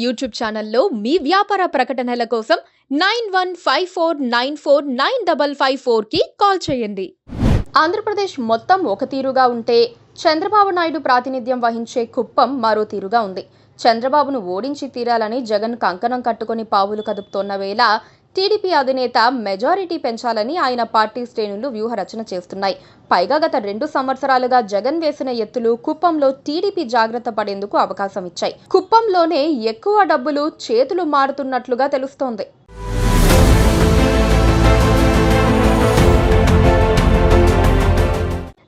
YouTube ఛానల్లో మీ వ్యాపార ప్రకటనల కోసం 9154949554కి కాల్ చేయండి. ఆంధ్రప్రదేశ్ మొత్తం ఒక తీరుగా ఉంటే చంద్రబాబు నాయుడు ప్రాతినిధ్యం వహించే కుప్పం మరో తీరుగా ఉంది. చంద్రబాబును ఓడించి తీరాలని జగన్ కంకణం కట్టుకుని పావులు కదుపుతోన్న వేళ టీడీపీ అధినేత మెజారిటీ పెంచాలని ఆయన పార్టీ శ్రేణులు వ్యూహరచన చేస్తున్నాయి. పైగా గత 2 సంవత్సరాలుగా జగన్ వేసిన ఎత్తులు కుప్పంలో టీడీపీ జాగ్రత్త పడేందుకు అవకాశం ఇచ్చాయి. కుప్పంలోనే ఎక్కువ డబ్బులు చేతులు మారుతున్నట్లుగా తెలుస్తోంది.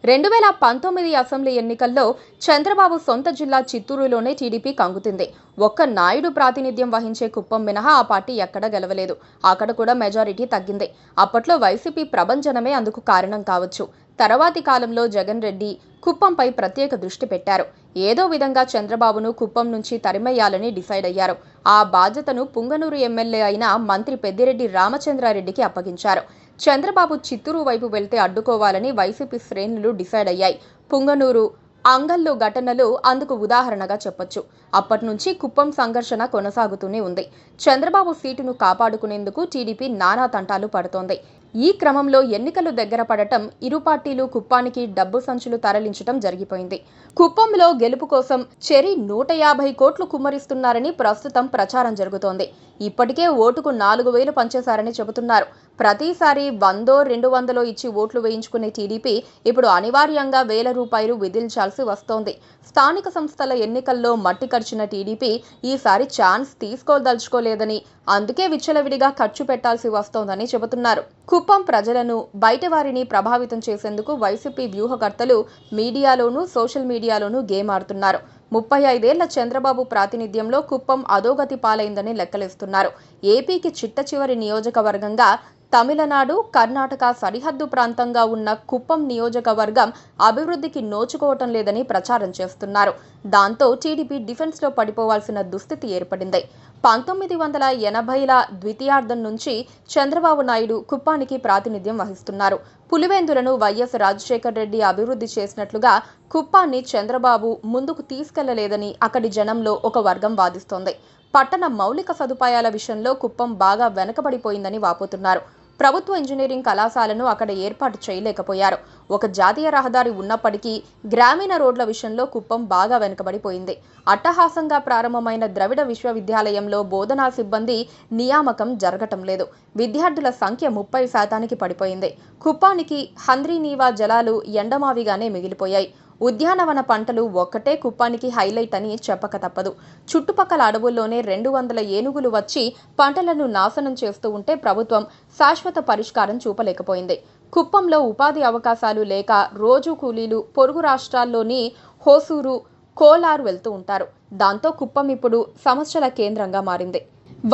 రెండు 2019 అసెంబ్లీ ఎన్నికల్లో చంద్రబాబు సొంత జిల్లా చిత్తూరులోనే టీడీపీ కంగుతింది. ఒక్క నాయుడు ప్రాతినిధ్యం వహించే కుప్పం మినహా ఆ పార్టీ ఎక్కడ గెలవలేదు. అక్కడ కూడా మెజారిటీ తగ్గింది. అప్పట్లో వైసీపీ ప్రభంజనమే అందుకు కారణం కావచ్చు. తర్వాతి కాలంలో జగన్ రెడ్డి కుప్పంపై ప్రత్యేక దృష్టి పెట్టారు. ఏదో విధంగా చంద్రబాబును కుప్పం నుంచి తరిమేయాలని డిసైడ్ అయ్యారు. ఆ బాధ్యతను పుంగనూరు ఎమ్మెల్యే అయిన మంత్రి పెద్దిరెడ్డి రామచంద్రారెడ్డికి అప్పగించారు. చంద్రబాబు చిత్తూరు వైపు వెళ్తే అడ్డుకోవాలని వైసీపీ శ్రేణులు డిసైడ్ అయ్యాయి. పుంగనూరు, అంగల్లు ఘటనలు అందుకు ఉదాహరణగా చెప్పొచ్చు. అప్పటి నుంచి కుప్పం సంఘర్షణ కొనసాగుతూనే ఉంది. చంద్రబాబు సీటును కాపాడుకునేందుకు టీడీపీ నానా తంటాలు పడుతోంది. ఈ క్రమంలో ఎన్నికలు దగ్గర పడటం ఇరు పార్టీలు కుప్పానికి డబ్బు సంచులు తరలించడం జరిగిపోయింది. కుప్పంలో గెలుపు కోసం చెరి 150 కోట్లు కుమ్మరిస్తున్నారని ప్రస్తుతం ప్రచారం జరుగుతోంది. ఇప్పటికే ఓటుకు 4,000 పంచేశారని చెబుతున్నారు. ప్రతిసారి 100-200 ఇచ్చి ఓట్లు వేయించుకునే టీడీపీ ఇప్పుడు అనివార్యంగా ₹1,000 విధించాల్సి వస్తోంది. స్థానిక సంస్థల ఎన్నికల్లో మట్టి ఖర్చిన టీడీపీ ఈసారి ఛాన్స్ తీసుకోదలుచుకోలేదని, అందుకే విచ్చలవిడిగా ఖర్చు పెట్టాల్సి వస్తోందని చెబుతున్నారు. కుప్పం ప్రజలను, బయటవారిని ప్రభావితం చేసేందుకు వైసీపీ వ్యూహకర్తలు మీడియాలోనూ సోషల్ మీడియాలోనూ గేమ్ ఆడుతున్నారు. 35 ఏళ్ల చంద్రబాబు ప్రాతినిధ్యంలో కుప్పం అధోగతి పాలైందని లెక్కలేస్తున్నారు. ఏపీకి చిట్ట చివరి నియోజకవర్గంగా తమిళనాడు, కర్ణాటక సరిహద్దు ప్రాంతంగా ఉన్న కుప్పం నియోజకవర్గం అభివృద్ధికి నోచుకోవటం లేదని ప్రచారం చేస్తున్నారు. దాంతో టీడీపీ డిఫెన్స్లో పడిపోవాల్సిన దుస్థితి ఏర్పడింది. 1980ల ద్వితీయార్థం నుంచి చంద్రబాబు నాయుడు కుప్పానికి ప్రాతినిధ్యం వహిస్తున్నారు. పులివెందులను వైఎస్ రాజశేఖర్ రెడ్డి అభివృద్ధి చేసినట్లుగా కుప్పాన్ని చంద్రబాబు ముందుకు తీసుకెళ్లలేదని అక్కడి జనంలో ఒక వర్గం వాదిస్తోంది. పట్టణ మౌలిక సదుపాయాల విషయంలో కుప్పం బాగా వెనకబడిపోయిందని వాపోతున్నారు. ప్రభుత్వ ఇంజనీరింగ్ కళాశాలను అక్కడ ఏర్పాటు చేయలేకపోయారు. ఒక జాతీయ రహదారి ఉన్నప్పటికీ గ్రామీణ రోడ్ల విషయంలో కుప్పం బాగా వెనుకబడిపోయింది. అట్టహాసంగా ప్రారంభమైన ద్రవిడ విశ్వవిద్యాలయంలో బోధనా సిబ్బంది నియామకం జరగటం లేదు. విద్యార్థుల సంఖ్య 30% పడిపోయింది. కుప్పానికి హంద్రీనీవా జలాలు ఎండమావిగానే మిగిలిపోయాయి. ఉద్యానవన పంటలు ఒక్కటే కుప్పానికి హైలైట్ అని చెప్పక తప్పదు. చుట్టుపక్కల అడవుల్లోనే 200 ఏనుగులు వచ్చి పంటలను నాశనం చేస్తూ ఉంటే ప్రభుత్వం శాశ్వత పరిష్కారం చూపలేకపోయింది. కుప్పంలో ఉపాధి అవకాశాలు లేక రోజు కూలీలు పొరుగు రాష్ట్రాల్లోని హోసూరు, కోలార్ వెళ్తూ ఉంటారు. దాంతో కుప్పం ఇప్పుడు సమస్యల కేంద్రంగా మారింది.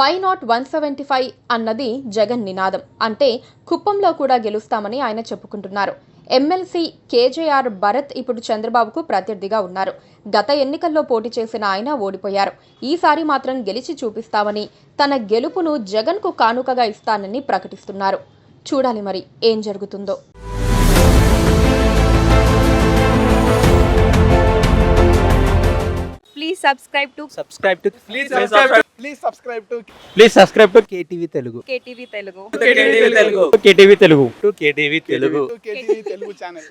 వై నాట్ 175 అన్నది జగన్ నినాదం. అంటే కుప్పంలో కూడా గెలుస్తామని ఆయన చెప్పుకుంటున్నారు. ఎమ్మెల్సీ కేజేఆర్ భరత్ ఇప్పుడు చంద్రబాబుకు ప్రత్యర్థిగా ఉన్నారు. గత ఎన్నికల్లో పోటీ చేసిన ఆయన ఓడిపోయారు. ఈసారి మాత్రం గెలిచి చూపిస్తామని, తన గెలుపును జగన్కు కానుకగా ఇస్తానని ప్రకటిస్తున్నారు. చూడాలి మరి ఏం జరుగుతుందో. Please subscribe to KTV Telugu. KTV Telugu KTV Telugu channel.